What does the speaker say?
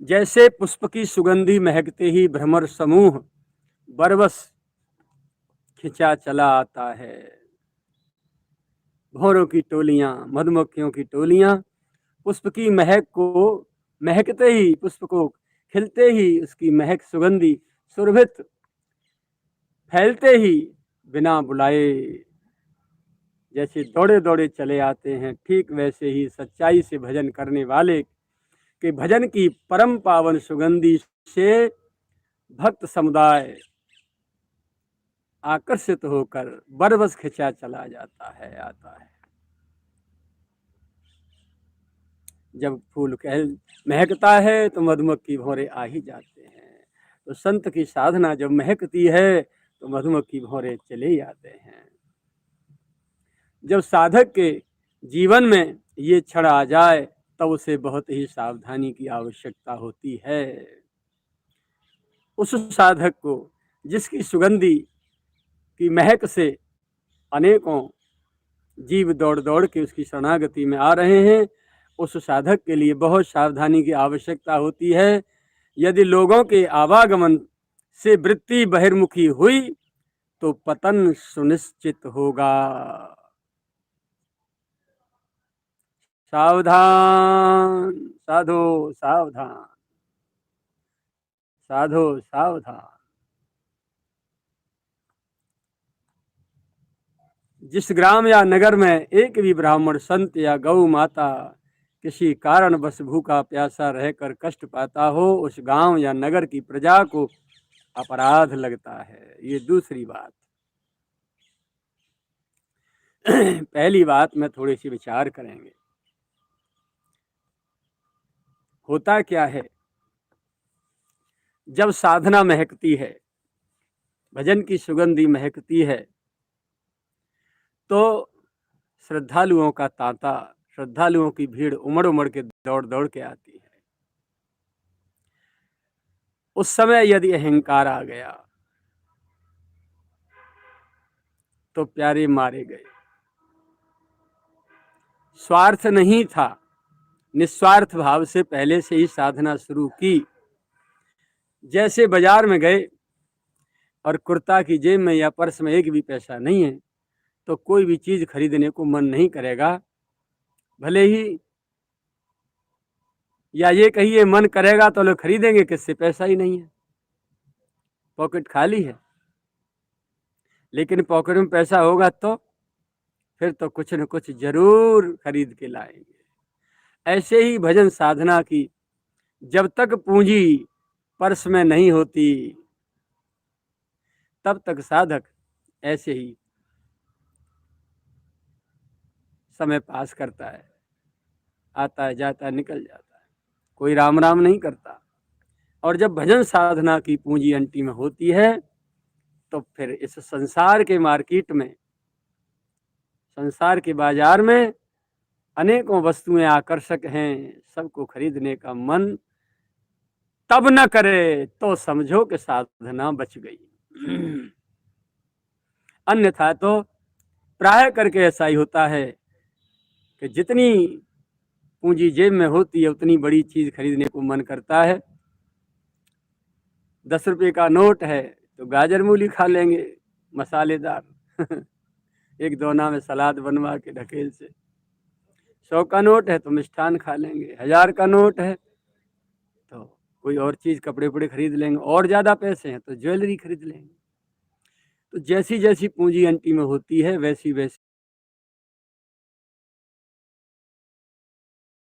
जैसे पुष्प की सुगंधी महकते ही भ्रमर समूह बरबस खिंचा चला आता है। भौरों की टोलियां, मधुमक्खियों की टोलियां पुष्प की महक को, महकते ही पुष्प को, खिलते ही उसकी महक सुगंधी सुरभित फैलते ही बिना बुलाए जैसे दौड़े दौड़े चले आते हैं, ठीक वैसे ही सच्चाई से भजन करने वाले के भजन की परम पावन सुगंधी से भक्त समुदाय आकर्षित होकर बरबस खिंचा चला जाता है, आता है। जब फूल महकता है तो मधुमक्खी भौरे आ ही जाते हैं। तो संत की साधना जब महकती है तो मधुमक्खी भौरे चले ही आते हैं। जब साधक के जीवन में ये क्षण आ जाए तब उसे बहुत ही सावधानी की आवश्यकता होती है। उस साधक को जिसकी सुगंधी की महक से अनेकों जीव दौड़ दौड़ के उसकी शरणागति में आ रहे हैं, उस साधक के लिए बहुत सावधानी की आवश्यकता होती है। यदि लोगों के आवागमन से वृत्ति बहिर्मुखी हुई तो पतन सुनिश्चित होगा। सावधान साधो, सावधान साधो, सावधान। जिस ग्राम या नगर में एक भी ब्राह्मण, संत या गौ माता किसी कारण बस भूखा प्यासा रहकर कष्ट पाता हो, उस गांव या नगर की प्रजा को अपराध लगता है। ये दूसरी बात। पहली बात में थोड़ी सी विचार करेंगे। होता क्या है, जब साधना महकती है, भजन की सुगंधी महकती है, तो श्रद्धालुओं का तांता, श्रद्धालुओं की भीड़ उमड़ उमड़ के दौड़ दौड़ के आती है। उस समय यदि अहंकार आ गया तो प्यारे मारे गए। स्वार्थ नहीं था, निस्वार्थ भाव से पहले से ही साधना शुरू की। जैसे बाजार में गए और कुर्ता की जेब में या पर्स में एक भी पैसा नहीं है तो कोई भी चीज खरीदने को मन नहीं करेगा। भले ही या ये कहिए मन करेगा तो लोग खरीदेंगे किससे, पैसा ही नहीं है, पॉकेट खाली है। लेकिन पॉकेट में पैसा होगा तो फिर तो कुछ न कुछ जरूर खरीद के लाएंगे। ऐसे ही भजन साधना की जब तक पूंजी पर्स में नहीं होती तब तक साधक ऐसे ही समय पास करता है, आता है, जाता है, निकल जाता है, कोई राम राम नहीं करता। और जब भजन साधना की पूंजी अंटी में होती है तो फिर इस संसार के मार्केट में, संसार के बाजार में अनेकों वस्तुएं आकर्षक हैं, सबको खरीदने का मन तब न करे तो समझो कि साधना बच गई। अन्यथा तो प्राय करके ऐसा ही होता है कि जितनी पूंजी जेब में होती है उतनी बड़ी चीज खरीदने को मन करता है। 10 रुपये का नोट है तो गाजर मूली खा लेंगे मसालेदार। एक दोना में सलाद बनवा के ढकेल से। 100 का नोट है तो मिष्ठान खा लेंगे। 1000 का नोट है तो कोई और चीज, कपड़े वपड़े खरीद लेंगे। और ज्यादा पैसे हैं तो ज्वेलरी खरीद लेंगे। तो जैसी जैसी पूंजी अंटी में होती है वैसी वैसी